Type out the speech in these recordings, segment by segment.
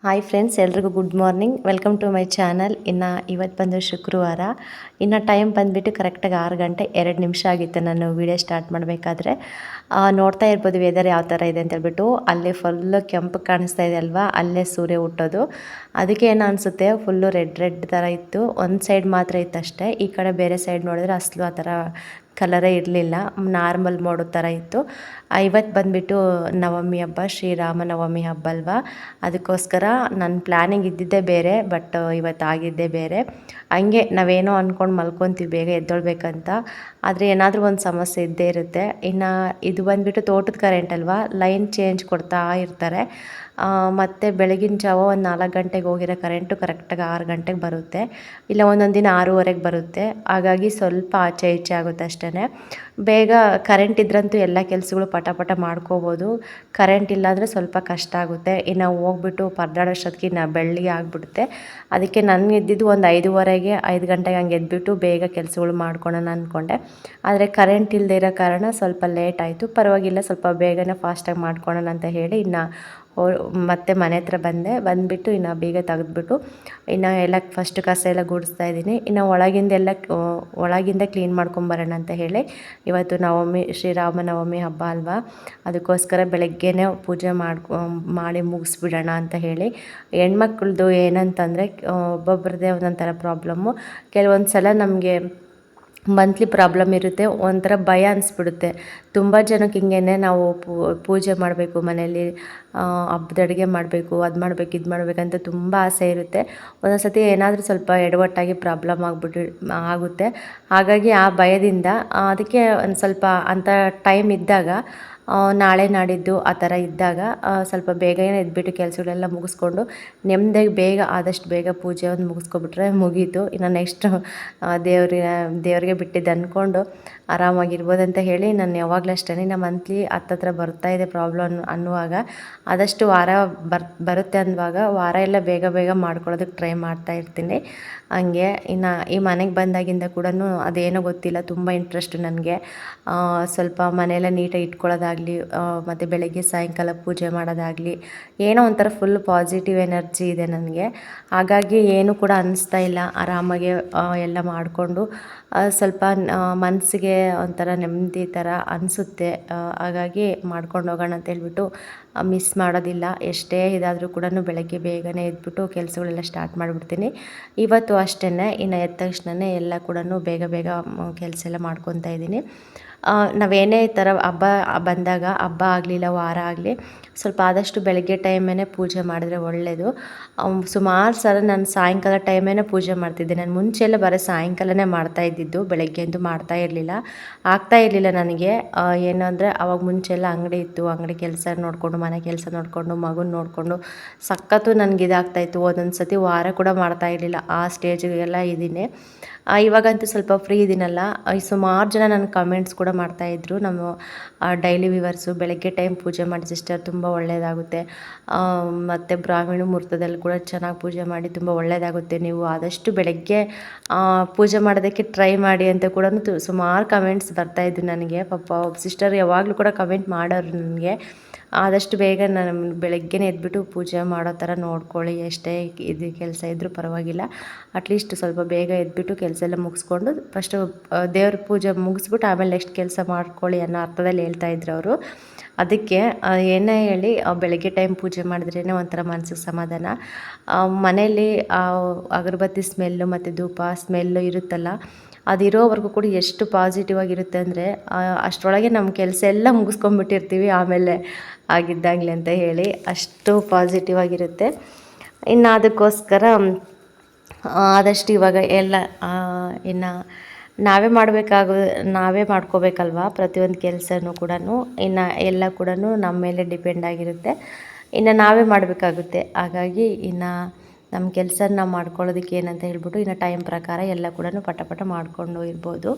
Hi friends, ಎಲ್ರಿಗೂ good morning. Welcome to my channel. ಇವತ್ತು ಬಂದು ಶುಕ್ರವಾರ. ಟೈಮ್ ಬಂದುಬಿಟ್ಟು ಕರೆಕ್ಟಾಗಿ 6:02 ಆಗಿತ್ತು ನಾನು ವೀಡಿಯೋ ಸ್ಟಾರ್ಟ್ ಮಾಡಬೇಕಾದ್ರೆ. ನೋಡ್ತಾ ಇರ್ಬೋದು ವೆದರ್ ಯಾವ ಥರ ಇದೆ ಅಂತ ಹೇಳ್ಬಿಟ್ಟು. ಅಲ್ಲೇ ಫುಲ್ಲು ಕೆಂಪು ಕಾಣಿಸ್ತಾ ಇದೆ ಅಲ್ವಾ, ಅಲ್ಲೇ ಸೂರ್ಯ ಹುಟ್ಟೋದು. ಅದಕ್ಕೆ ಏನು ಅನಿಸುತ್ತೆ, ಫುಲ್ಲು ರೆಡ್ ಥರ ಇತ್ತು. ಒಂದು ಸೈಡ್ ಮಾತ್ರ ಇತ್ತು ಅಷ್ಟೇ. ಈ ಕಡೆ ಬೇರೆ ಸೈಡ್ ನೋಡಿದ್ರೆ ಅಸಲು ಆ ಥರ ಕಲರೇ ಇರಲಿಲ್ಲ, ನಾರ್ಮಲ್ ಮೋಡೋ ಥರ ಇತ್ತು. ಇವತ್ತು ಬಂದುಬಿಟ್ಟು ನವಮಿ ಹಬ್ಬ, ಶ್ರೀರಾಮನವಮಿ ಹಬ್ಬ ಅಲ್ವಾ. ಅದಕ್ಕೋಸ್ಕರ ನನ್ನ ಪ್ಲ್ಯಾನಿಂಗ್ ಇದ್ದಿದ್ದೇ ಬೇರೆ, ಬಟ್ ಇವತ್ತು ಆಗಿದ್ದೇ ಬೇರೆ. ಹಂಗೆ ನಾವೇನೋ ಅಂದ್ಕೊಂಡು ಮಲ್ಕೊತೀವಿ ಬೇಗ ಎದ್ದೊಳ್ಬೇಕಂತ, ಆದರೆ ಏನಾದರೂ ಒಂದು ಸಮಸ್ಯೆ ಇದ್ದೇ ಇರುತ್ತೆ. ಇದು ಬಂದುಬಿಟ್ಟು ತೋಟದ ಕರೆಂಟ್ ಅಲ್ವಾ, ಲೈನ್ ಚೇಂಜ್ ಕೊಡ್ತಾ ಇರ್ತಾರೆ. ಮತ್ತು ಬೆಳಗಿನ ಜಾವ ಒಂದು 4 ಗಂಟೆಗೆ ಹೋಗಿರೋ ಕರೆಂಟು ಕರೆಕ್ಟಾಗಿ 6 ಗಂಟೆಗೆ ಬರುತ್ತೆ, ಇಲ್ಲ ಒಂದೊಂದು ದಿನ 6:30ಗೆ ಬರುತ್ತೆ. ಹಾಗಾಗಿ ಸ್ವಲ್ಪ ಆಚೆ ಈಚೆ ಆಗುತ್ತೆ ಅಷ್ಟೇ. ಬೇಗ ಕರೆಂಟ್ ಇದ್ರಂತೂ ಎಲ್ಲ ಕೆಲಸಗಳು ಪಟ ಮಾಡ್ಕೋಬೋದು. ಕರೆಂಟ್ ಇಲ್ಲಾಂದರೆ ಸ್ವಲ್ಪ ಕಷ್ಟ ಆಗುತ್ತೆ. ಇನ್ನು ಹೋಗ್ಬಿಟ್ಟು ಪರದಾಡೋಷ್ಟೊತ್ತಿಗೆ ಬೆಳ್ಳಿಗೆ ಆಗಿಬಿಡುತ್ತೆ. ಅದಕ್ಕೆ ನನಗೆ ಇದ್ದಿದ್ದು ಒಂದು 5:30ಗೆ 5 ಗಂಟೆಗೆ ಹಂಗೆ ಎದ್ಬಿಟ್ಟು ಬೇಗ ಕೆಲಸಗಳು ಮಾಡ್ಕೊಳ್ಳೋಣ ಅಂದ್ಕೊಂಡೆ. ಆದರೆ ಕರೆಂಟ್ ಇಲ್ಲದೆ ಇರೋ ಕಾರಣ ಸ್ವಲ್ಪ ಲೇಟ್ ಆಯಿತು. ಪರವಾಗಿಲ್ಲ, ಸ್ವಲ್ಪ ಬೇಗನೆ ಫಾಸ್ಟಾಗಿ ಮಾಡ್ಕೊಳ್ಳೋಣ ಅಂತ ಹೇಳಿ ಮತ್ತೆ ಮನೆ ಹತ್ರ ಬಂದುಬಿಟ್ಟು ಬೀಗ ತೆಗೆದ್ಬಿಟ್ಟು ಎಲ್ಲ ಫಸ್ಟ್ ಕಸ ಎಲ್ಲ ಗುಡಿಸ್ತಾ ಇದ್ದೀನಿ. ಒಳಗಿಂದ ಕ್ಲೀನ್ ಮಾಡ್ಕೊಂಬರೋಣ ಅಂತ ಹೇಳಿ. ಇವತ್ತು ಶ್ರೀರಾಮನವಮಿ ಹಬ್ಬ ಅಲ್ವಾ, ಅದಕ್ಕೋಸ್ಕರ ಬೆಳಗ್ಗೆನೇ ಪೂಜೆ ಮಾಡಿ ಮುಗಿಸ್ಬಿಡೋಣ ಅಂತ ಹೇಳಿ. ಹೆಣ್ಮಕ್ಳದ್ದು ಏನಂತಂದರೆ ಒಬ್ಬೊಬ್ರದ್ದೇ ಒಂದೊಂಥರ ಪ್ರಾಬ್ಲಮ್ಮು. ಕೆಲವೊಂದು ಸಲ ನಮಗೆ ಮಂತ್ಲಿ ಪ್ರಾಬ್ಲಮ್ ಇರುತ್ತೆ, ಒಂಥರ ಭಯ ಅನಿಸ್ಬಿಡುತ್ತೆ. ತುಂಬ ಜನಕ್ಕೆ ಹಿಂಗೇನೆ, ನಾವು ಪೂಜೆ ಮಾಡಬೇಕು ಮನೆಯಲ್ಲಿ, ಹಬ್ಬದ ಅಡುಗೆ ಮಾಡಬೇಕು, ಅದು ಮಾಡಬೇಕು ಇದು ಮಾಡಬೇಕಂತ ತುಂಬ ಆಸೆ ಇರುತ್ತೆ. ಒಂದೊಂದು ಸತಿ ಏನಾದರೂ ಸ್ವಲ್ಪ ಎಡವಟ್ಟಾಗಿ ಪ್ರಾಬ್ಲಮ್ ಆಗುತ್ತೆ. ಹಾಗಾಗಿ ಆ ಭಯದಿಂದ ಅದಕ್ಕೆ ಒಂದು ಸ್ವಲ್ಪ ಅಂಥ ಟೈಮ್ ಇದ್ದಾಗ, ನಾಳೆ ನಾಡಿದ್ದು ಆ ಥರ ಇದ್ದಾಗ ಸ್ವಲ್ಪ ಬೇಗನೆ ಎದ್ಬಿಟ್ಟು ಕೆಲಸಗಳೆಲ್ಲ ಮುಗಿಸ್ಕೊಂಡು ಬೇಗ ಆದಷ್ಟು ಬೇಗ ಪೂಜೆ ಒಂದು ಮುಗಿಸ್ಕೊಬಿಟ್ರೆ ಮುಗೀತು. ಇನ್ನು ನೆಕ್ಸ್ಟ್ ದೇವರಿಗೆ ಬಿಟ್ಟಿದ್ದು ಅಂದ್ಕೊಂಡು ಆರಾಮಾಗಿರ್ಬೋದಂತ ಹೇಳಿ ನಾನು ಯಾವಾಗಲೂ ಅಷ್ಟೇ, ಮಂತ್ಲಿ ಹತ್ತತ್ರ ಬರ್ತಾಯಿದೆ ಪ್ರಾಬ್ಲಮ್ ಅನ್ನುವಾಗ, ಆದಷ್ಟು ವಾರ ಬರುತ್ತೆ ಅನ್ನುವಾಗ ವಾರ ಎಲ್ಲ ಬೇಗ ಮಾಡ್ಕೊಳ್ಳೋದಕ್ಕೆ ಟ್ರೈ ಮಾಡ್ತಾ ಇರ್ತೀನಿ. ಹಂಗೆ ಈ ಮನೆಗೆ ಬಂದಾಗಿಂದ ಕೂಡ ಅದೇನೋ ಗೊತ್ತಿಲ್ಲ, ತುಂಬ ಇಂಟ್ರೆಸ್ಟು ನನಗೆ. ಸ್ವಲ್ಪ ಮನೆಯೆಲ್ಲ ನೀಟಾಗಿ ಇಟ್ಕೊಳ್ಳೋದಾಗಲಿ, ಮತ್ತು ಬೆಳಗ್ಗೆ ಸಾಯಂಕಾಲ ಪೂಜೆ ಮಾಡೋದಾಗಲಿ, ಏನೋ ಒಂಥರ ಫುಲ್ ಪಾಸಿಟಿವ್ ಎನರ್ಜಿ ಇದೆ ನನಗೆ. ಹಾಗಾಗಿ ಏನು ಕೂಡ ಅನ್ನಿಸ್ತಾ ಇಲ್ಲ, ಆರಾಮಾಗಿ ಎಲ್ಲ ಮಾಡಿಕೊಂಡು ಸ್ವಲ್ಪ ಮನಸ್ಸಿಗೆ ಒಂಥರ ನೆಮ್ಮದಿ ಥರ ಅನಿಸುತ್ತೆ. ಹಾಗಾಗಿ ಮಾಡ್ಕೊಂಡು ಹೋಗೋಣ ಅಂತ ಹೇಳ್ಬಿಟ್ಟು ಮಿಸ್ ಮಾಡೋದಿಲ್ಲ. ಎಷ್ಟೇ ಇದಾದರೂ ಕೂಡ ಬೆಳಗ್ಗೆ ಬೇಗನೆ ಎದ್ಬಿಟ್ಟು ಕೆಲಸಗಳೆಲ್ಲ ಸ್ಟಾರ್ಟ್ ಮಾಡಿಬಿಡ್ತೀನಿ. ಇವತ್ತು ಅಷ್ಟೇ, ಎದ್ದ ತಕ್ಷಣವೇ ಎಲ್ಲ ಕೂಡ ಬೇಗ ಕೆಲಸ ಎಲ್ಲ ಮಾಡ್ಕೊತಾ ಇದ್ದೀನಿ. ನಾವೇನೇ ಥರ ಹಬ್ಬ ಬಂದಾಗ, ಹಬ್ಬ ಆಗಲಿಲ್ಲ ವಾರ ಆಗಲಿ, ಸ್ವಲ್ಪ ಆದಷ್ಟು ಬೆಳಗ್ಗೆ ಟೈಮೇ ಪೂಜೆ ಮಾಡಿದ್ರೆ ಒಳ್ಳೆಯದು. ಸುಮಾರು ಸಲ ನಾನು ಸಾಯಂಕಾಲ ಟೈಮೇ ಪೂಜೆ ಮಾಡ್ತಿದ್ದೆ. ನಾನು ಮುಂಚೆಲ್ಲ ಬರೀ ಸಾಯಂಕಾಲನೇ ಮಾಡ್ತಾ ಇದ್ದಿದ್ದು, ಬೆಳಗ್ಗೆ ಅಂತೂ ಆಗ್ತಾ ಇರಲಿಲ್ಲ ನನಗೆ. ಏನು ಅಂದರೆ ಅವಾಗ ಮುಂಚೆಲ್ಲ ಅಂಗಡಿ ಇತ್ತು, ಅಂಗಡಿ ಕೆಲಸ ನೋಡಿಕೊಂಡು, ಮನೆ ಕೆಲಸ ನೋಡಿಕೊಂಡು, ಮಗುನ ನೋಡಿಕೊಂಡು ಸಖತ್ತು ನನಗೆ ಇದಾಗ್ತಾಯಿತ್ತು. ಒಂದೊಂದು ಸತಿ ವಾರ ಕೂಡ ಮಾಡ್ತಾ ಇರಲಿಲ್ಲ, ಆ ಸ್ಟೇಜಿಗೆಲ್ಲ ಇದ್ದೀನಿ. ಇವಾಗಂತೂ ಸ್ವಲ್ಪ ಫ್ರೀ ಇದ್ದೀನಲ್ಲ. ಸುಮಾರು ಜನ ನನಗೆ ಕಮೆಂಟ್ಸ್ ಕೂಡ ಮಾಡ್ತಾಯಿದ್ರು, ನಮ್ಮ ಡೈಲಿ ವ್ಯೂವರ್ಸು, ಬೆಳಗ್ಗೆ ಟೈಮ್ ಪೂಜೆ ಮಾಡಿ ಸಿಸ್ಟರ್, ತುಂಬ ಒಳ್ಳೆಯದಾಗುತ್ತೆ, ಮತ್ತು ಬ್ರಾಹ್ಮಣ ಮುಹೂರ್ತದಲ್ಲಿ ಕೂಡ ಚೆನ್ನಾಗಿ ಪೂಜೆ ಮಾಡಿ ತುಂಬ ಒಳ್ಳೆಯದಾಗುತ್ತೆ, ನೀವು ಆದಷ್ಟು ಬೆಳಗ್ಗೆ ಪೂಜೆ ಮಾಡೋದಕ್ಕೆ ಟ್ರೈ ಮಾಡಿ ಅಂತ ಕೂಡ ಸುಮಾರು ಕಮೆಂಟ್ಸ್ ಬರ್ತಾಯಿದ್ರು ನನಗೆ. ಪಾಪ ಸಿಸ್ಟರ್ ಯಾವಾಗಲೂ ಕೂಡ ಕಮೆಂಟ್ ಮಾಡೋರು ನನಗೆ. ಆದಷ್ಟು ಬೇಗ ನಾನು ಬೆಳಗ್ಗೆನೇ ಎದ್ಬಿಟ್ಟು ಪೂಜೆ ಮಾಡೋ ಥರ ನೋಡ್ಕೊಳ್ಳಿ, ಎಷ್ಟೇ ಇದು ಕೆಲಸ ಇದ್ದರೂ ಪರವಾಗಿಲ್ಲ, ಅಟ್ಲೀಸ್ಟ್ ಸ್ವಲ್ಪ ಬೇಗ ಎದ್ಬಿಟ್ಟು ಕೆಲಸ ಎಲ್ಲ ಮುಗಿಸ್ಕೊಂಡು ಫಸ್ಟು ದೇವ್ರ ಪೂಜೆ ಮುಗಿಸ್ಬಿಟ್ಟು ಆಮೇಲೆ ನೆಕ್ಸ್ಟ್ ಕೆಲಸ ಮಾಡ್ಕೊಳ್ಳಿ ಅನ್ನೋ ಅರ್ಥದಲ್ಲಿ ಹೇಳ್ತಾಯಿದ್ರು ಅವರು. ಅದಕ್ಕೆ ಏನೇ ಹೇಳಿ, ಬೆಳಗ್ಗೆ ಟೈಮ್ ಪೂಜೆ ಮಾಡಿದ್ರೇ ಒಂಥರ ಮನಸ್ಸಿಗೆ ಸಮಾಧಾನ. ಮನೆಯಲ್ಲಿ ಅಗರಬತ್ತಿ ಸ್ಮೆಲ್ಲು ಮತ್ತು ಧೂಪ ಸ್ಮೆಲ್ಲು ಇರುತ್ತಲ್ಲ, ಅದಿರೋವರೆಗೂ ಕೂಡ ಎಷ್ಟು ಪಾಸಿಟಿವ್ ಆಗಿರುತ್ತೆ ಅಂದರೆ, ಅಷ್ಟರೊಳಗೆ ನಮ್ಮ ಕೆಲಸ ಎಲ್ಲ ಮುಗಿಸ್ಕೊಂಡ್ಬಿಟ್ಟಿರ್ತೀವಿ ಆಮೇಲೆ ಆಗಿದ್ದಾಗಲಿ ಅಂತ ಹೇಳಿ, ಅಷ್ಟು ಪಾಸಿಟಿವ್ ಆಗಿರುತ್ತೆ. ಇನ್ನು ಅದಕ್ಕೋಸ್ಕರ ಆದಷ್ಟು ಇವಾಗ ಎಲ್ಲ ನಾವೇ ಮಾಡ್ಕೋಬೇಕಲ್ವ ಪ್ರತಿಯೊಂದು ಕೆಲಸನೂ ಕೂಡ. ಇನ್ನು ಎಲ್ಲ ಕೂಡ ನಮ್ಮ ಮೇಲೆ ಡಿಪೆಂಡ್ ಆಗಿರುತ್ತೆ, ಇನ್ನು ನಾವೇ ಮಾಡಬೇಕಾಗುತ್ತೆ. ಹಾಗಾಗಿ ನಮ್ಮ ಕೆಲಸ ನಾವು ಮಾಡ್ಕೊಳ್ಳೋದಕ್ಕೆ ಏನಂತ ಹೇಳ್ಬಿಟ್ಟು ಇನ್ನು ಟೈಮ್ ಪ್ರಕಾರ ಎಲ್ಲ ಕೂಡ ಪಟ ಪಟ ಮಾಡಿಕೊಂಡು ಇರ್ಬೋದು.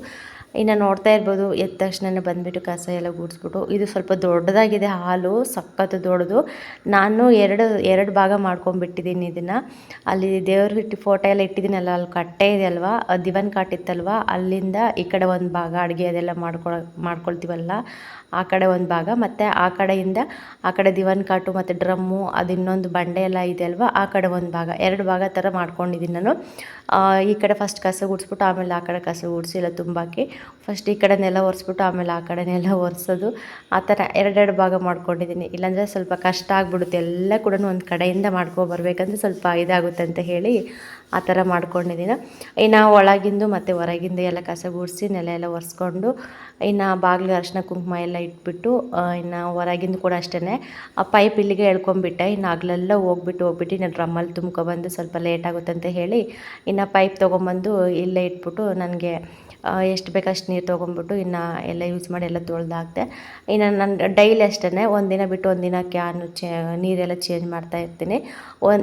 ಇನ್ನು ನೋಡ್ತಾ ಇರ್ಬೋದು, ಎದ್ದ ತಕ್ಷಣ ಬಂದುಬಿಟ್ಟು ಕಸ ಎಲ್ಲ ಗುಡಿಸ್ಬಿಟ್ಟು, ಇದು ಸ್ವಲ್ಪ ದೊಡ್ಡದಾಗಿದೆ ಹಾಲು, ಸಖತ್ತು ದೊಡ್ಡದು. ನಾನು ಎರಡು ಭಾಗ ಮಾಡ್ಕೊಂಡ್ಬಿಟ್ಟಿದ್ದೀನಿ ಇದನ್ನು. ಅಲ್ಲಿ ದೇವ್ರ ಫೋಟೋ ಎಲ್ಲ ಇಟ್ಟಿದ್ದೀನಲ್ಲ, ಅಲ್ಲಿ ಕಟ್ಟೆ ಇದೆ ಅಲ್ವಾ, ದಿವನ್ ಕಾಟಿತ್ತಲ್ವ, ಅಲ್ಲಿಂದ ಈ ಕಡೆ ಒಂದು ಭಾಗ ಅಡುಗೆ ಅದೆಲ್ಲ ಮಾಡ್ಕೊಳ್ತೀವಲ್ಲ ಆ ಕಡೆ ಒಂದು ಭಾಗ, ಮತ್ತು ಆ ಕಡೆಯಿಂದ ಆ ಕಡೆ ದಿವನ್ ಕಾಟು ಮತ್ತು ಡ್ರಮ್ಮು ಅದು ಇನ್ನೊಂದು ಬಂಡೆ ಎಲ್ಲ ಇದೆ ಅಲ್ವಾ, ಆ ಕಡೆ ಒಂದು ಭಾಗ, 2 ಭಾಗ ಥರ ಮಾಡ್ಕೊಂಡಿದ್ದೀನಿ ನಾನು. ಈ ಕಡೆ ಫಸ್ಟ್ ಕಸ ಗುಡಿಸ್ಬಿಟ್ಟು ಆಮೇಲೆ ಆ ಕಡೆ ಕಸ ಗುಡಿಸಿ ಎಲ್ಲ ತುಂಬಾಕಿ, ಫಸ್ಟ್ ಈ ಕಡೆ ನೆಲ ಒರೆಸ್ಬಿಟ್ಟು ಆಮೇಲೆ ಆ ಕಡೆ ನೆಲ ಒರೆಸೋದು, ಆ ಥರ 2 ಭಾಗ ಮಾಡ್ಕೊಂಡಿದ್ದೀನಿ. ಇಲ್ಲಾಂದರೆ ಸ್ವಲ್ಪ ಕಷ್ಟ ಆಗಿಬಿಡುತ್ತೆ, ಎಲ್ಲ ಕೂಡ ಒಂದು ಕಡೆಯಿಂದ ಮಾಡ್ಕೊಬರ್ಬೇಕಂದ್ರೆ ಸ್ವಲ್ಪ ಇದಾಗುತ್ತೆ ಅಂತ ಹೇಳಿ ಆ ಥರ ಮಾಡ್ಕೊಂಡಿದ್ದೀನಿ. ಇನ್ನು ಒಳಗಿಂದು ಮತ್ತು ಹೊರಗಿಂದು ಎಲ್ಲ ಕಸ ಗುಡಿಸಿ ನೆಲ ಎಲ್ಲ ಒರೆಸ್ಕೊಂಡು, ಇನ್ನು ಬಾಗಿಲು ಅರಿಶಿನ ಕುಂಕುಮ ಎಲ್ಲ ಇಟ್ಬಿಟ್ಟು, ಇನ್ನು ಹೊರಗಿಂದು ಕೂಡ ಅಷ್ಟೇ ಆ ಪೈಪ್ ಇಲ್ಲಿಗೆ ಎಳ್ಕೊಂಬಿಟ್ಟೆ. ಇನ್ನು ಹಗಲೆಲ್ಲ ಹೋಗ್ಬಿಟ್ಟು ಇನ್ನು ಡ್ರಮ್ಮಲ್ಲಿ ತುಂಬ್ಕೊಬಂದು ಸ್ವಲ್ಪ ಲೇಟ್ ಆಗುತ್ತೆ ಅಂತ ಹೇಳಿ ಇನ್ನು ಪೈಪ್ ತೊಗೊಂಬಂದು ಇಲ್ಲೇ ಇಟ್ಬಿಟ್ಟು, ನನಗೆ ಎಷ್ಟು ಬೇಕಷ್ಟು ಅಷ್ಟು ನೀರು ತೊಗೊಂಬಿಟ್ಟು ಇನ್ನು ಎಲ್ಲ ಯೂಸ್ ಮಾಡಿ ಎಲ್ಲ ತೊಳೆದಾಕ್ದೆ. ಇನ್ನು ನಾನು ಡೈಲಿ ಅಷ್ಟೇ ಒಂದಿನ ಬಿಟ್ಟು ಒಂದಿನ ಕ್ಯಾನು ನೀರೆಲ್ಲ ಚೇಂಜ್ ಮಾಡ್ತಾ ಇರ್ತೀನಿ.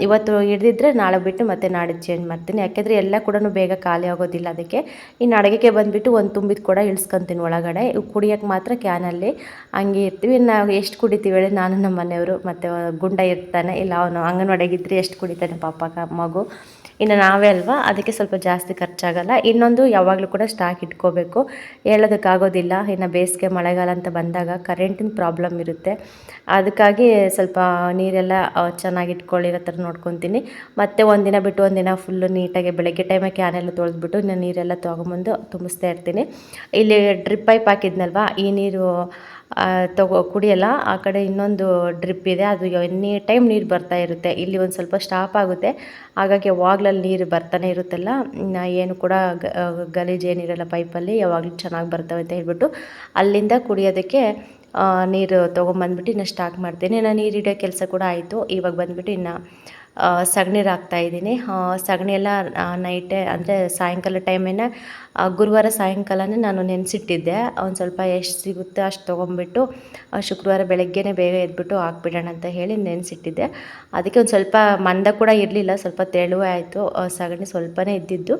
ಇವತ್ತು ಹಿಡ್ದಿದ್ರೆ ನಾಳೆ ಬಿಟ್ಟು ಮತ್ತೆ ನಾಡಿದ್ದು ಚೇಂಜ್ ಮಾಡ್ತೀನಿ, ಯಾಕೆಂದರೆ ಎಲ್ಲ ಕೂಡ ಬೇಗ ಖಾಲಿ ಆಗೋದಿಲ್ಲ. ಅದಕ್ಕೆ ಇನ್ನು ಅಡುಗೆಗೆ ಬಂದುಬಿಟ್ಟು ಒಂದು ತುಂಬಿದ ಕೂಡ ಇಳಿಸ್ಕೊತೀನಿ ಒಳಗಡೆ, ಕುಡಿಯೋಕ್ಕೆ ಮಾತ್ರ ಕ್ಯಾನಲ್ಲಿ ಹಂಗೆ ಇರ್ತೀವಿ. ನಾವು ಎಷ್ಟು ಕುಡಿತೀವಿ ಹೇಳಿ, ನಾನು ನಮ್ಮ ಮನೆಯವರು ಮತ್ತು ಗುಂಡ ಇರ್ತಾನೆ, ಇಲ್ಲ ಅವನು ಅಂಗನವಾಡಿಯಾಗಿದ್ದರೆ ಎಷ್ಟು ಕುಡಿತಾನೆ ಪಾಪ ಮಗು, ಇನ್ನು ನಾವೇ ಅಲ್ವಾ, ಅದಕ್ಕೆ ಸ್ವಲ್ಪ ಜಾಸ್ತಿ ಖರ್ಚಾಗಲ್ಲ. ಇನ್ನೊಂದು ಯಾವಾಗಲೂ ಕೂಡ ಸ್ಟಾಕ್ ಇಟ್ಕೋಬೇಕು, ಹೇಳೋದಕ್ಕಾಗೋದಿಲ್ಲ. ಇನ್ನು ಬೇಸಿಗೆ ಮಳೆಗಾಲ ಅಂತ ಬಂದಾಗ ಕರೆಂಟಿನ ಪ್ರಾಬ್ಲಮ್ ಇರುತ್ತೆ, ಅದಕ್ಕಾಗಿ ಸ್ವಲ್ಪ ನೀರೆಲ್ಲ ಚೆನ್ನಾಗಿ ಇಟ್ಕೊಳ್ಳಿರೋ ಥರ ನೋಡ್ಕೊತೀನಿ. ಮತ್ತು ಒಂದಿನ ಬಿಟ್ಟು ಒಂದಿನ ಫುಲ್ಲು ನೀಟಾಗಿ ಬೆಳಗ್ಗೆ ಟೈಮಿಗೆ ಕ್ಯಾನೆಲ್ಲ ತೊಳೆದ್ಬಿಟ್ಟು ಇನ್ನು ನೀರೆಲ್ಲ ತೊಗೊಂಬಂದು ತುಂಬಿಸ್ತಾ ಇರ್ತೀನಿ. ಇಲ್ಲಿ ಡ್ರಿಪ್ ಪೈಪ್ ಹಾಕಿದ್ನಲ್ವ, ಈ ನೀರು ಕುಡಿಯಲ್ಲ. ಆ ಕಡೆ ಇನ್ನೊಂದು ಡ್ರಿಪ್ ಇದೆ, ಅದು ಎನಿ ಟೈಮ್ ನೀರು ಬರ್ತಾ ಇರುತ್ತೆ. ಇಲ್ಲಿ ಒಂದು ಸ್ವಲ್ಪ ಸ್ಟಾಪ್ ಆಗುತ್ತೆ, ಹಾಗಾಗಿ ಯಾವಾಗಲಲ್ಲಿ ನೀರು ಬರ್ತಾನೆ ಇರುತ್ತಲ್ಲ, ಏನು ಕೂಡ ಗಲೀಜು ಏನಿರಲ್ಲ ಪೈಪಲ್ಲಿ, ಯಾವಾಗಲೂ ಚೆನ್ನಾಗಿ ಬರ್ತವೆ ಅಂತ ಹೇಳ್ಬಿಟ್ಟು ಅಲ್ಲಿಂದ ಕುಡಿಯೋದಕ್ಕೆ ನೀರು ತೊಗೊಂಬಂದ್ಬಿಟ್ಟು ಇನ್ನು ಸ್ಟಾಕ್ ಮಾಡ್ತೀನಿ. ನಾನು ನೀರು ಹಿಡಿಯೋ ಕೆಲಸ ಕೂಡ ಆಯಿತು. ಇವಾಗ ಬಂದುಬಿಟ್ಟು ಇನ್ನು ಸಗಣಿ ಹಾಕ್ತಾಯಿದ್ದೀನಿ. ಸಗಣಿ ಎಲ್ಲ ನೈಟೇ ಅಂದರೆ ಸಾಯಂಕಾಲ ಟೈಮೇನೆ, ಗುರುವಾರ ಸಾಯಂಕಾಲನೇ ನಾನು ನೆನೆಸಿಟ್ಟಿದ್ದೆ. ಒಂದು ಸ್ವಲ್ಪ ಎಷ್ಟು ಸಿಗುತ್ತೆ ಅಷ್ಟು ತೊಗೊಂಬಿಟ್ಟು ಶುಕ್ರವಾರ ಬೆಳಗ್ಗೆನೇ ಬೇಗ ಎದ್ಬಿಟ್ಟು ಹಾಕ್ಬಿಡೋಣ ಅಂತ ಹೇಳಿ ನೆನೆಸಿಟ್ಟಿದ್ದೆ. ಅದಕ್ಕೆ ಒಂದು ಸ್ವಲ್ಪ ಮಂದ ಕೂಡ ಇರಲಿಲ್ಲ, ಸ್ವಲ್ಪ ತೆಳುವೆ ಆಯಿತು, ಸಗಣಿ ಸ್ವಲ್ಪನೇ ಇದ್ದಿದ್ದು.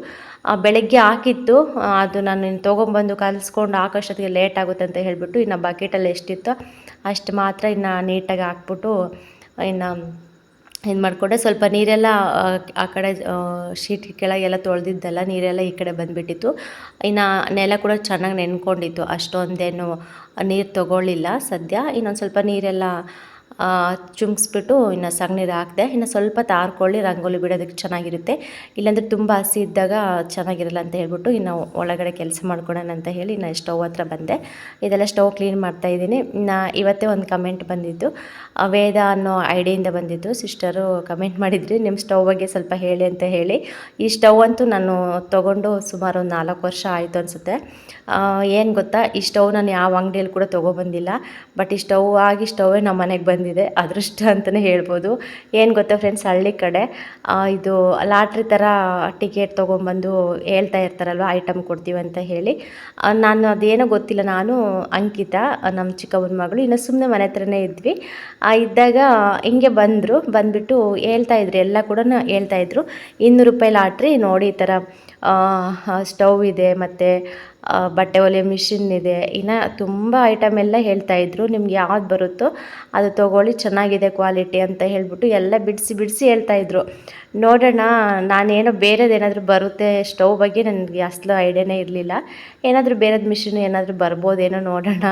ಬೆಳಗ್ಗೆ ಹಾಕಿತ್ತು, ಅದು ನಾನು ಇನ್ನು ತೊಗೊಂಬಂದು ಕಲಿಸ್ಕೊಂಡು ಹಾಕೋಷ್ಟೊತ್ತಿಗೆ ಲೇಟ್ ಆಗುತ್ತೆ ಅಂತ ಹೇಳಿಬಿಟ್ಟು ಇನ್ನು ಬಕೆಟಲ್ಲಿ ಎಷ್ಟಿತ್ತೋ ಅಷ್ಟು ಮಾತ್ರ ಇನ್ನು ನೀಟಾಗಿ ಹಾಕ್ಬಿಟ್ಟು ಇನ್ನು ಇದು ಮಾಡಿಕೊಂಡೆ. ಸ್ವಲ್ಪ ನೀರೆಲ್ಲ ಆ ಕಡೆ ಶೀಟ್ ಕೆಳಗೆಲ್ಲ ತೊಳೆದಿದ್ದೆಲ್ಲ ನೀರೆಲ್ಲ ಈ ಕಡೆ ಬಂದುಬಿಟ್ಟಿತ್ತು. ಇನ್ನು ನೆಲ ಕೂಡ ಚೆನ್ನಾಗಿ ನೆನ್ಕೊಂಡಿತ್ತು, ಅಷ್ಟೊಂದೇನು ನೀರು ತೊಗೊಳ್ಳಿಲ್ಲ ಸದ್ಯ. ಇನ್ನೊಂದು ಸ್ವಲ್ಪ ನೀರೆಲ್ಲ ಚುಮ್ಸ್ಬಿಟ್ಟು ಇನ್ನು ಸಗಣಿ ಹಾಕಿದೆ. ಇನ್ನು ಸ್ವಲ್ಪ ತಾರ್ಕೊಳ್ಳಿ, ರಂಗೋಲಿ ಬಿಡೋದಕ್ಕೆ ಚೆನ್ನಾಗಿರುತ್ತೆ, ಇಲ್ಲಾಂದರೆ ತುಂಬ ಹಸಿ ಇದ್ದಾಗ ಚೆನ್ನಾಗಿರಲ್ಲ ಅಂತ ಹೇಳ್ಬಿಟ್ಟು ಇನ್ನು ಒಳಗಡೆ ಕೆಲಸ ಮಾಡ್ಕೊಳೋಣ ಅಂತ ಹೇಳಿ ನಾನು ಸ್ಟವ್ ಹತ್ರ ಬಂದೆ. ಇದೆಲ್ಲ ಸ್ಟವ್ ಕ್ಲೀನ್ ಮಾಡ್ತಾಯಿದ್ದೀನಿ. ಇನ್ನು ಇವತ್ತೇ ಒಂದು ಕಮೆಂಟ್ ಬಂದಿದ್ದು, ವೇದ ಅನ್ನೋ ಐಡಿಯಿಂದ ಬಂದಿದ್ದು. ಸಿಸ್ಟರು ಕಮೆಂಟ್ ಮಾಡಿದ್ರಿ, ನಿಮ್ಮ ಸ್ಟವ್ ಬಗ್ಗೆ ಸ್ವಲ್ಪ ಹೇಳಿ ಅಂತ ಹೇಳಿ. ಈ ಸ್ಟವ್ ಅಂತೂ ನಾನು ತೊಗೊಂಡು ಸುಮಾರು ಒಂದು 4 ವರ್ಷ ಆಯಿತು ಅನಿಸುತ್ತೆ. ಏನು ಗೊತ್ತಾ, ಈ ಸ್ಟವ್ ನಾನು ಯಾವ ಅಂಗಡಿಯಲ್ಲಿ ಕೂಡ ತೊಗೊಬಂದಿಲ್ಲ, ಬಟ್ ಈ ಸ್ಟವ್ವೇ ನಮ್ಮ ಮನೆಗೆ ಬಂದಿದೆ, ಅದೃಷ್ಟ ಅಂತಲೇ ಹೇಳ್ಬೋದು. ಏನು ಗೊತ್ತಾ ಫ್ರೆಂಡ್ಸ್, ಹಳ್ಳಿ ಕಡೆ ಇದು ಲಾಟ್ರಿ ಥರ ಟಿಕೆಟ್ ತೊಗೊಂಬಂದು ಹೇಳ್ತಾ ಇರ್ತಾರಲ್ವ, ಐಟಮ್ ಕೊಡ್ತೀವಿ ಅಂತ ಹೇಳಿ. ನಾನು ಅದೇನೋ ಗೊತ್ತಿಲ್ಲ, ನಾನು ಅಂಕಿತಾ ನಮ್ಮ ಚಿಕ್ಕಮ್ಮನ ಮಗಳು ಇನ್ನು ಸುಮ್ಮನೆ ಮನೆ ಹತ್ರನೇ ಇದ್ವಿ. ಇದ್ದಾಗ ಹಿಂಗೆ ಬಂದುಬಿಟ್ಟು ಹೇಳ್ತಾಯಿದ್ರು, ಎಲ್ಲ ಕೂಡ ಹೇಳ್ತಾಯಿದ್ರು, 200 ರೂಪಾಯಿ ಲಾಟ್ರಿ ನೋಡಿ, ಈ ಥರ ಸ್ಟವ್ ಇದೆ ಮತ್ತು ಬಟ್ಟೆ ಹೊಲಿಯೋ ಮಿಷಿನ್ ಇದೆ, ಇನ್ನು ತುಂಬ ಐಟಮ್ ಎಲ್ಲ ಹೇಳ್ತಾಯಿದ್ರು. ನಿಮ್ಗೆ ಯಾವ್ದು ಬರುತ್ತೋ ಅದು ತೊಗೊಳ್ಳಿ, ಚೆನ್ನಾಗಿದೆ ಕ್ವಾಲಿಟಿ ಅಂತ ಹೇಳ್ಬಿಟ್ಟು ಎಲ್ಲ ಬಿಡಿಸಿ ಹೇಳ್ತಾಯಿದ್ರು. ನೋಡೋಣ, ನಾನೇನೋ ಬೇರೆದೇನಾದರೂ ಬರುತ್ತೆ ಸ್ಟವ್ ಬಗ್ಗೆ ನನಗೆ ಅಸಲು ಐಡಿಯಾನೇ ಇರಲಿಲ್ಲ. ಏನಾದರೂ ಬೇರೆದು ಮಿಷಿನ್ ಏನಾದರೂ ಬರ್ಬೋದೇನೋ ನೋಡೋಣ,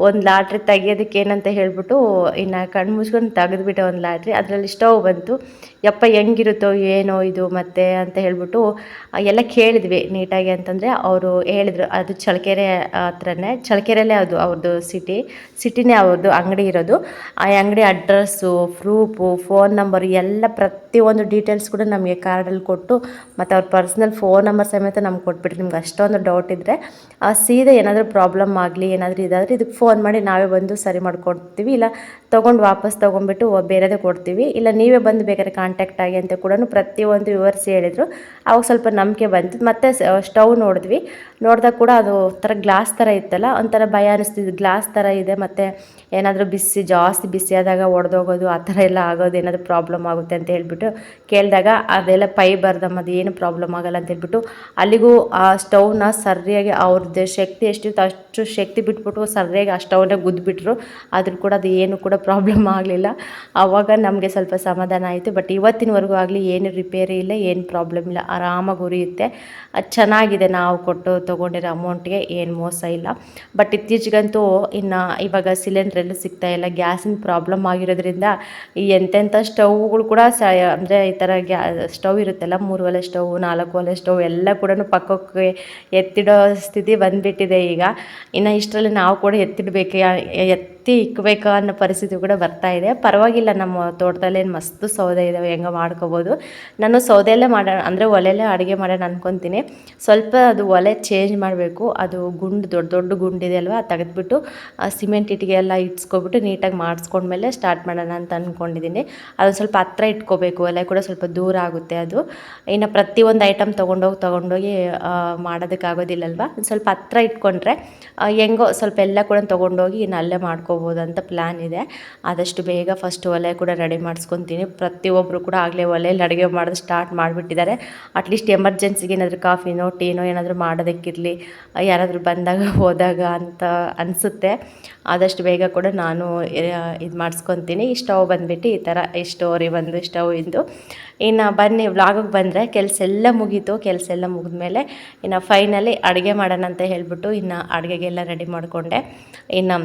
ಒಂದು ಲಾಟ್ರಿ ತೆಗಿಯೋದಕ್ಕೆ ಏನಂತ ಹೇಳ್ಬಿಟ್ಟು ಇನ್ನು ಕಣ್ಣು ಮುಚ್ಕೊಂಡು ತೆಗೆದುಬಿಟ್ಟೆ ಒಂದು ಲಾಟ್ರಿ. ಅದರಲ್ಲಿ ಸ್ಟವ್ ಬಂತು. ಯಪ್ಪ ಹೆಂಗಿರುತ್ತೋ ಏನೋ ಇದು ಮತ್ತೆ ಅಂತ ಹೇಳ್ಬಿಟ್ಟು ಎಲ್ಲ ಕೇಳಿದ್ವಿ ನೀಟಾಗಿ. ಅಂತಂದರೆ ಅವರು ಹೇಳಿದ್ರು, ಅದು ಚಳ್ಳಕೆರೆ ಹತ್ರನೇ, ಚಳ್ಳಕೆರೆಯಲ್ಲೇ ಅದು ಅವ್ರದ್ದು ಸಿಟಿನೇ ಅವ್ರದ್ದು ಅಂಗಡಿ ಇರೋದು. ಆ ಅಂಗಡಿ ಅಡ್ರೆಸ್ಸು, ಪ್ರೂಫು, ಫೋನ್ ನಂಬರು ಎಲ್ಲ ಪ್ರತಿಯೊಂದು ಡೀಟೇಲ್ಸ್ ಕೂಡ ನಮಗೆ ಕಾರ್ಡಲ್ಲಿ ಕೊಟ್ಟು, ಮತ್ತು ಅವ್ರ ಪರ್ಸ್ನಲ್ ಫೋನ್ ನಂಬರ್ ಸಮೇತ ನಮ್ಗೆ ಕೊಟ್ಬಿಟ್ಟು, ನಿಮ್ಗೆ ಅಷ್ಟೊಂದು ಡೌಟ್ ಇದ್ದರೆ ಸೀದಾ ಏನಾದರೂ ಪ್ರಾಬ್ಲಮ್ ಆಗಲಿ ಏನಾದರೂ ಇದಾದರೆ ಇದಕ್ಕೆ ಫೋನ್ ಮಾಡಿ ನಾವೇ ಬಂದು ಸರಿ ಮಾಡ್ಕೊಡ್ತೀವಿ, ಇಲ್ಲ ತೊಗೊಂಡು ವಾಪಸ್ ತೊಗೊಂಡ್ಬಿಟ್ಟು ಬೇರೆದೇ ಕೊಡ್ತೀವಿ, ಇಲ್ಲ ನೀವೇ ಬಂದು ಬೇಕಾದ್ರೆ ಕಾಂಟ್ಯಾಕ್ಟ್ ಆಗಿ ಅಂತ ಕೂಡ ಪ್ರತಿಯೊಂದು ವಿವರಿಸಿ ಹೇಳಿದರು. ಅವಾಗ ಸ್ವಲ್ಪ ನಂಬಿಕೆ ಬಂತು. ಮತ್ತು ಸ್ಟವ್ ನೋಡಿದ್ವಿ, ನೋಡಿದಾಗ ಕೂಡ ಅದು ಒಂಥರ ಗ್ಲಾಸ್ ಥರ ಇತ್ತಲ್ಲ, ಒಂಥರ ಭಯ ಅನಿಸ್ತಿದ್ದು. ಗ್ಲಾಸ್ ಥರ ಇದೆ ಮತ್ತು ಏನಾದರೂ ಜಾಸ್ತಿ ಬಿಸಿ ಆದಾಗ ಒಡೆದೋಗೋದು ಆ ಥರ ಎಲ್ಲ ಆಗೋದು, ಏನಾದರೂ ಪ್ರಾಬ್ಲಮ್ ಆಗುತ್ತೆ ಅಂತ ಹೇಳ್ಬಿಟ್ಟು ಕೇಳಿದಾಗ ಅದೆಲ್ಲ ಬರ್ದಮ್ಮ, ಅದು ಏನು ಪ್ರಾಬ್ಲಮ್ ಆಗಲ್ಲ ಅಂತ ಹೇಳ್ಬಿಟ್ಟು ಅಲ್ಲಿಗೂ ಆ ಸ್ಟವ್ನ ಸರಿಯಾಗಿ ಅವ್ರದ್ದು ಶಕ್ತಿ ಎಷ್ಟಿತ್ತು ಅಷ್ಟು ಶಕ್ತಿ ಬಿಟ್ಬಿಟ್ಟು ಸರಿಯಾಗಿ ಆ ಸ್ಟವ್ನ ಗುದ್ದುಬಿಟ್ರು. ಆದರೂ ಕೂಡ ಅದು ಏನು ಕೂಡ ಪ್ರಾಬ್ಲಮ್ ಆಗಲಿಲ್ಲ. ಆವಾಗ ನಮಗೆ ಸ್ವಲ್ಪ ಸಮಾಧಾನ ಆಯಿತು. ಬಟ್ ಇವತ್ತಿನವರೆಗೂ ಆಗಲಿ ಏನು ರಿಪೇರಿ ಇಲ್ಲ, ಏನು ಪ್ರಾಬ್ಲಮ್ ಇಲ್ಲ, ಆರಾಮಾಗಿ ಉರಿಯುತ್ತೆ. ಅದು ಚೆನ್ನಾಗಿದೆ. ನಾವು ಕೊಟ್ಟು ತೊಗೊಂಡಿರೋ ಅಮೌಂಟ್ಗೆ ಏನು ಮೋಸ ಇಲ್ಲ. ಬಟ್ ಇತ್ತೀಚೆಗಂತೂ ಇವಾಗ ಸಿಲಿಂಡ್ರ್ ಎಲ್ಲೂ ಸಿಗ್ತಾಯಿಲ್ಲ. ಗ್ಯಾಸಿನ ಪ್ರಾಬ್ಲಮ್ ಆಗಿರೋದ್ರಿಂದ ಈ ಎಂತೆಂಥ ಸ್ಟವ್ಗಳು ಕೂಡ ಅಂದರೆ ಈ ಥರ ಸ್ಟವ್ ಇರುತ್ತಲ್ಲ, 3 ಒಲೆ ಸ್ಟವ್, 4 ಒಲೆ ಸ್ಟವ್ ಎಲ್ಲ ಕೂಡ ಪಕ್ಕಕ್ಕೆ ಎತ್ತಿಡೋ ಸ್ಥಿತಿ ಬಂದುಬಿಟ್ಟಿದೆ ಈಗ. ಇನ್ನು ಇಷ್ಟರಲ್ಲಿ ನಾವು ಕೂಡ ಎತ್ತಿಡಬೇಕು, ಇಕ್ಕಬೇಕು ಅನ್ನೋ ಪರಿಸ್ಥಿತಿ ಕೂಡ ಬರ್ತಾ ಇದೆ. ಪರವಾಗಿಲ್ಲ, ನಮ್ಮ ತೋಟದಲ್ಲೇನು ಮಸ್ತು ಸೌದೆ ಇದ್ದಾವೆ, ಹೆಂಗೆ ಮಾಡ್ಕೋಬೋದು. ನಾನು ಸೌದೆಯಲ್ಲೇ ಮಾಡೋಣ ಅಂದರೆ ಒಲೆಯಲ್ಲೇ ಅಡುಗೆ ಮಾಡೋಣ ಅಂದ್ಕೊತೀನಿ. ಸ್ವಲ್ಪ ಅದು ಒಲೆ ಚೇಂಜ್ ಮಾಡಬೇಕು. ಅದು ದೊಡ್ಡ ದೊಡ್ಡ ಗುಂಡಿದೆ ಅಲ್ವಾ, ತೆಗೆದ್ಬಿಟ್ಟು ಸಿಮೆಂಟ್ ಇಟ್ಟಿಗೆ ಎಲ್ಲ ಇಟ್ಸ್ಕೊಬಿಟ್ಟು ನೀಟಾಗಿ ಮಾಡಿಸ್ಕೊಂಡ್ಮೇಲೆ ಸ್ಟಾರ್ಟ್ ಮಾಡೋಣ ಅಂತ ಅಂದ್ಕೊಂಡಿದ್ದೀನಿ. ಅದೊಂದು ಸ್ವಲ್ಪ ಹತ್ರ ಇಟ್ಕೋಬೇಕು, ಒಲೆ ಕೂಡ ಸ್ವಲ್ಪ ದೂರ ಆಗುತ್ತೆ ಅದು. ಇನ್ನು ಪ್ರತಿಯೊಂದು ಐಟಮ್ ತೊಗೊಂಡೋಗಿ ಮಾಡೋದಕ್ಕಾಗೋದಿಲ್ಲಲ್ವ, ಒಂದು ಸ್ವಲ್ಪ ಹತ್ರ ಇಟ್ಕೊಂಡ್ರೆ ಹೆಂಗೋ ಸ್ವಲ್ಪ ಎಲ್ಲ ಕೂಡ ತೊಗೊಂಡೋಗಿ ಇನ್ನು ಅಲ್ಲೇ ಮಾಡ್ಕೋಬೋದು ಅಂತ ಪ್ಲ್ಯಾನ್ ಇದೆ. ಆದಷ್ಟು ಬೇಗ ಫಸ್ಟ್ ಒಲೆ ಕೂಡ ರೆಡಿ ಮಾಡಿಸ್ಕೊತೀನಿ. ಪ್ರತಿಯೊಬ್ಬರು ಕೂಡ ಆಗಲೇ ಒಲೆಯಲ್ಲಿ ಅಡುಗೆ ಮಾಡೋದು ಸ್ಟಾರ್ಟ್ ಮಾಡಿಬಿಟ್ಟಿದ್ದಾರೆ. ಅಟ್ಲೀಸ್ಟ್ ಎಮರ್ಜೆನ್ಸಿಗೆ ಏನಾದರೂ ಕಾಫಿನೋ ಟೀನೋ ಏನಾದರೂ ಮಾಡೋದಕ್ಕಿರಲಿ, ಯಾರಾದರೂ ಬಂದಾಗ ಹೋದಾಗ ಅಂತ ಅನಿಸುತ್ತೆ. ಆದಷ್ಟು ಬೇಗ ಕೂಡ ನಾನು ಇದು ಮಾಡಿಸ್ಕೊತೀನಿ. ಈ ಸ್ಟವ್ ಬಂದುಬಿಟ್ಟು ಈ ಥರ ಸ್ಟೋರಿ ಒಂದು ಸ್ಟವ್ ಇಂದು. ಇನ್ನು ಬನ್ನಿ ವ್ಲಾಗಿಗೆ ಬಂದರೆ ಕೆಲಸ ಎಲ್ಲ ಮುಗೀತು. ಕೆಲಸ ಎಲ್ಲ ಮುಗಿದ್ಮೇಲೆ ಇನ್ನು ಫೈನಲಿ ಅಡುಗೆ ಮಾಡೋಣ ಅಂತ ಹೇಳ್ಬಿಟ್ಟು ಇನ್ನು ಅಡುಗೆಗೆಲ್ಲ ರೆಡಿ ಮಾಡಿಕೊಂಡೆ. ಇನ್ನು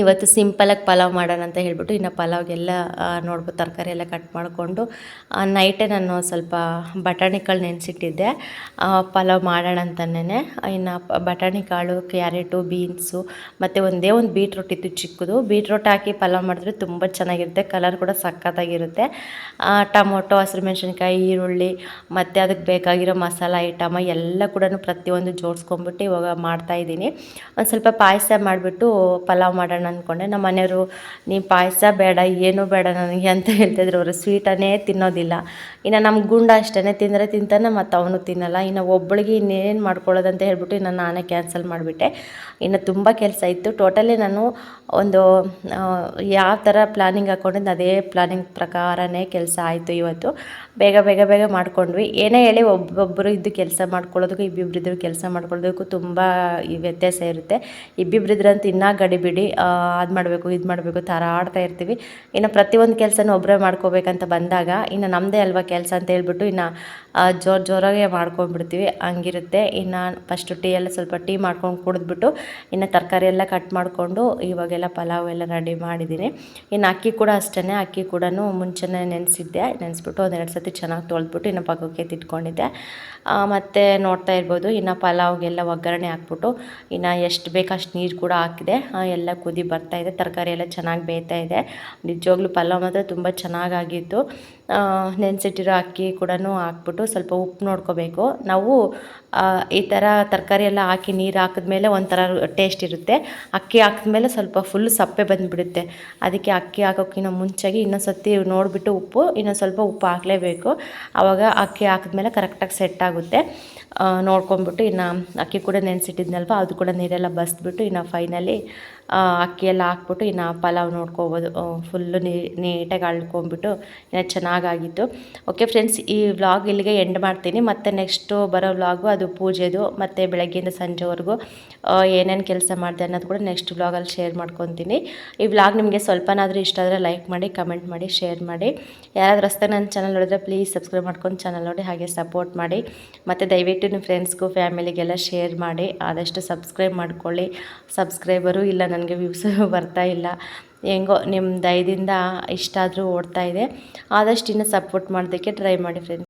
ಇವತ್ತು ಸಿಂಪಲಾಗಿ ಪಲಾವ್ ಮಾಡೋಣ ಅಂತ ಹೇಳ್ಬಿಟ್ಟು ಇನ್ನು ಪಲಾವ್ಗೆಲ್ಲ ನೋಡ್ಬೋದು ತರಕಾರಿ ಎಲ್ಲ ಕಟ್ ಮಾಡಿಕೊಂಡು ನೈಟೇ ನಾನು ಸ್ವಲ್ಪ ಬಟಾಣಿ ಕಾಳು ನೆನೆಸಿಟ್ಟಿದ್ದೆ ಪಲಾವ್ ಮಾಡೋಣ ಅಂತಲೇ. ಇನ್ನು ಬಟಾಣಿ ಕಾಳು, ಕ್ಯಾರೆಟು, ಬೀನ್ಸು ಮತ್ತು ಒಂದೇ ಒಂದು ಬೀಟ್ರೋಟ್ ಇತ್ತು ಚಿಕ್ಕದು. ಬೀಟ್ರೋಟ್ ಹಾಕಿ ಪಲಾವ್ ಮಾಡಿದ್ರೆ ತುಂಬ ಚೆನ್ನಾಗಿರುತ್ತೆ, ಕಲರ್ ಕೂಡ ಸಖತ್ತಾಗಿರುತ್ತೆ. ಟೊಮೊಟೊ, ಹಸಿರು ಮೆಣಸಿನ್ಕಾಯಿ, ಈರುಳ್ಳಿ ಮತ್ತು ಅದಕ್ಕೆ ಬೇಕಾಗಿರೋ ಮಸಾಲ ಐಟಮ ಎಲ್ಲ ಕೂಡ ಪ್ರತಿಯೊಂದು ಜೋಡಿಸ್ಕೊಂಬಿಟ್ಟು ಇವಾಗ ಮಾಡ್ತಾಯಿದ್ದೀನಿ. ಒಂದು ಸ್ವಲ್ಪ ಪಾಯಸ ಮಾಡಿಬಿಟ್ಟು ಪಲಾವ್ ಮಾಡೋಣ ಅಂದ್ಕೊಂಡೆ. ನಮ್ಮ ಮನೆಯವರು ನೀ ಪಾಯಸ ಬೇಡ, ಏನೂ ಬೇಡ ನನಗೆ ಅಂತ ಹೇಳ್ತಿದ್ರು. ಅವರು ಸ್ವೀಟನ್ನೇ ತಿನ್ನೋದಿಲ್ಲ. ಇನ್ನು ನಮ್ಮ ಗುಂಡ ಅಷ್ಟೇ ತಿಂತಾನೆ, ಮತ್ತು ಅವನು ತಿನ್ನಲ್ಲ. ಇನ್ನು ಒಬ್ಬಳಿಗೆ ಇನ್ನೇನು ಮಾಡ್ಕೊಳ್ಳೋದಂತ ಹೇಳ್ಬಿಟ್ಟು ಇನ್ನು ನಾನೇ ಕ್ಯಾನ್ಸಲ್ ಮಾಡಿಬಿಟ್ಟೆ. ಇನ್ನು ತುಂಬ ಕೆಲಸ ಇತ್ತು. ಟೋಟಲಿ ನಾನು ಒಂದು ಯಾವ ಥರ ಪ್ಲ್ಯಾನಿಂಗ್ ಹಾಕ್ಕೊಂಡಿದ್ದು ಅದೇ ಪ್ಲ್ಯಾನಿಂಗ್ ಪ್ರಕಾರನೇ ಕೆಲಸ ಆಯಿತು. ಇವತ್ತು ಬೇಗ ಬೇಗ ಬೇಗ ಮಾಡ್ಕೊಂಡ್ವಿ. ಏನೇ ಹೇಳಿ ಒಬ್ಬೊಬ್ಬರು ಇದ್ದು ಕೆಲಸ ಮಾಡ್ಕೊಳ್ಳೋದಕ್ಕೂ ಇಬ್ಬಿಬ್ಬರಿದ್ರು ಕೆಲಸ ಮಾಡ್ಕೊಳ್ಳೋದಕ್ಕೂ ತುಂಬ ವ್ಯತ್ಯಾಸ ಇರುತ್ತೆ. ಇಬ್ಬಿಬ್ಬರಿದ್ರಂತೂ ಇನ್ನೂ ಗಡಿಬಿಡಿ, ಅದು ಮಾಡಬೇಕು ಇದು ಮಾಡಬೇಕು ಥರ ಆಡ್ತಾ ಇರ್ತೀವಿ. ಇನ್ನು ಪ್ರತಿಯೊಂದು ಕೆಲಸನೂ ಒಬ್ಬರೇ ಮಾಡ್ಕೋಬೇಕಂತ ಬಂದಾಗ ಇನ್ನು ನಮ್ಮದೇ ಅಲ್ವಾ ಕೆಲಸ ಅಂತ ಹೇಳ್ಬಿಟ್ಟು ಇನ್ನು ಜೋರಾಗೆ ಮಾಡ್ಕೊಂಡ್ಬಿಡ್ತೀವಿ, ಹಂಗಿರುತ್ತೆ. ಇನ್ನು ಫಸ್ಟು ಟೀ ಎಲ್ಲ ಸ್ವಲ್ಪ ಟೀ ಮಾಡ್ಕೊಂಡು ಕುಡಿದ್ಬಿಟ್ಟು ಇನ್ನು ತರಕಾರಿ ಎಲ್ಲ ಕಟ್ ಮಾಡಿಕೊಂಡು ಇವಾಗೆಲ್ಲ ಪಲಾವ್ ಎಲ್ಲ ರೆಡಿ ಮಾಡಿದ್ದೀನಿ. ಇನ್ನು ಅಕ್ಕಿ ಕೂಡ ಅಷ್ಟೇ, ಅಕ್ಕಿ ಕೂಡ ಮುಂಚೆನೇ ನೆನೆಸ್ಬಿಟ್ಟು ಒಂದೆರಡು ಸತಿ ಚೆನ್ನಾಗಿ ತೊಳೆದ್ಬಿಟ್ಟು ಇನ್ನು ಪಕ್ಕಕ್ಕೆ ತಿಟ್ಕೊಂಡಿದ್ದೆ. ಮತ್ತು ನೋಡ್ತಾ ಇರ್ಬೋದು ಇನ್ನು ಪಲಾವ್ಗೆಲ್ಲ ಒಗ್ಗರಣೆ ಹಾಕ್ಬಿಟ್ಟು ಇನ್ನು ಎಷ್ಟು ಬೇಕು ಅಷ್ಟು ನೀರು ಕೂಡ ಹಾಕಿದೆ. ಎಲ್ಲ ಕುದಿ ಬರ್ತಾಯಿದೆ, ತರಕಾರಿ ಎಲ್ಲ ಚೆನ್ನಾಗಿ ಬೇಯ್ತಾ ಇದೆ. ನಿಜವಾಗ್ಲೂ ಪಲಾವ್ ಮಾತ್ರ ತುಂಬ ಚೆನ್ನಾಗಾಗಿತ್ತು. ನೆನೆಸಿಟ್ಟಿರೋ ಅಕ್ಕಿ ಕೂಡ ಹಾಕ್ಬಿಟ್ಟು ಸ್ವಲ್ಪ ಉಪ್ಪು ನೋಡ್ಕೋಬೇಕು. ನಾವು ಈ ಥರ ತರಕಾರಿ ಎಲ್ಲ ಹಾಕಿ ನೀರು ಹಾಕಿದ್ಮೇಲೆ ಒಂಥರ ಟೇಸ್ಟ್ ಇರುತ್ತೆ. ಅಕ್ಕಿ ಹಾಕಿದ್ಮೇಲೆ ಸ್ವಲ್ಪ ಫುಲ್ ಸಪ್ಪೆ ಬಂದುಬಿಡುತ್ತೆ. ಅದಕ್ಕೆ ಅಕ್ಕಿ ಹಾಕೋಕ್ಕಿಂತ ಮುಂಚೆಗೆ ಇನ್ನೊಂದು ಸತಿ ನೋಡಿಬಿಟ್ಟು ಇನ್ನೊಂದು ಸ್ವಲ್ಪ ಉಪ್ಪು ಹಾಕಲೇಬೇಕು. ಆವಾಗ ಅಕ್ಕಿ ಹಾಕಿದ್ಮೇಲೆ ಕರೆಕ್ಟಾಗಿ ಸೆಟ್ ಆಗುತ್ತೆ. ನೋಡ್ಕೊಂಬಿಟ್ಟು ಇನ್ನು ಅಕ್ಕಿ ಕೂಡ ನೆನೆಸಿಟ್ಟಿದ್ನಲ್ವ ಅದು ಕೂಡ ನೀರೆಲ್ಲ ಬಸ್ಬಿಟ್ಟು ಇನ್ನು ಫೈನಲಿ ಅಕ್ಕಿ ಎಲ್ಲ ಹಾಕ್ಬಿಟ್ಟು ಇನ್ನು ಪಲಾವ್ ನೋಡ್ಕೋಬೋದು. ಫುಲ್ಲು ನೀಟಾಗಿ ಅಳ್ಕೊಂಬಿಟ್ಟು ಇನ್ನು ಚೆನ್ನಾಗಾಗಿತ್ತು. ಓಕೆ ಫ್ರೆಂಡ್ಸ್, ಈ ವ್ಲಾಗ್ ಇಲ್ಲಿಗೆ ಎಂಡ್ ಮಾಡ್ತೀನಿ. ಮತ್ತು ನೆಕ್ಸ್ಟು ಬರೋ ವ್ಲಾಗು ಅದು ಪೂಜೆದು ಮತ್ತು ಬೆಳಗ್ಗೆಯಿಂದ ಸಂಜೆವರೆಗೂ ಏನೇನು ಕೆಲಸ ಮಾಡಿದೆ ಅನ್ನೋದು ಕೂಡ ನೆಕ್ಸ್ಟ್ ವ್ಲಾಗಲ್ಲಿ ಶೇರ್ ಮಾಡ್ಕೊತೀನಿ. ಈ ವ್ಲಾಗ್ ನಿಮಗೆ ಸ್ವಲ್ಪನಾದರೂ ಇಷ್ಟ ಆದರೆ ಲೈಕ್ ಮಾಡಿ, ಕಮೆಂಟ್ ಮಾಡಿ, ಶೇರ್ ಮಾಡಿ. ಯಾರಾದರೂ ಹೊಸ್ದಾಗಿ ನನ್ನ ಚಾನಲ್ ನೋಡಿದ್ರೆ ಪ್ಲೀಸ್ ಸಬ್ಸ್ಕ್ರೈಬ್ ಮಾಡ್ಕೊಂಡು ಚಾನಲ್ ನೋಡಿ, ಹಾಗೆ ಸಪೋರ್ಟ್ ಮಾಡಿ. ಮತ್ತು ದಯವಿಟ್ಟು ನಿಮ್ಮ ಫ್ರೆಂಡ್ಸ್ಗೂ ಫ್ಯಾಮಿಲಿಗೆಲ್ಲ ಶೇರ್ ಮಾಡಿ. ಆದಷ್ಟು ಸಬ್ಸ್ಕ್ರೈಬ್ ಮಾಡ್ಕೊಳ್ಳಿ. ಸಬ್ಸ್ಕ್ರೈಬರು ಇಲ್ಲ, ನನಗೆ ವ್ಯೂಸು ಬರ್ತಾ ಇಲ್ಲ. ಹೆಂಗೋ ನಿಮ್ಮ ದಯದಿಂದ ಇಷ್ಟ ಆದರೂ ಓಡ್ತಾ ಇದೆ. ಆದಷ್ಟು ಇನ್ನೂ ಸಪೋರ್ಟ್ ಮಾಡೋದಕ್ಕೆ ಟ್ರೈ ಮಾಡಿ ಫ್ರೆಂಡ್ಸ್.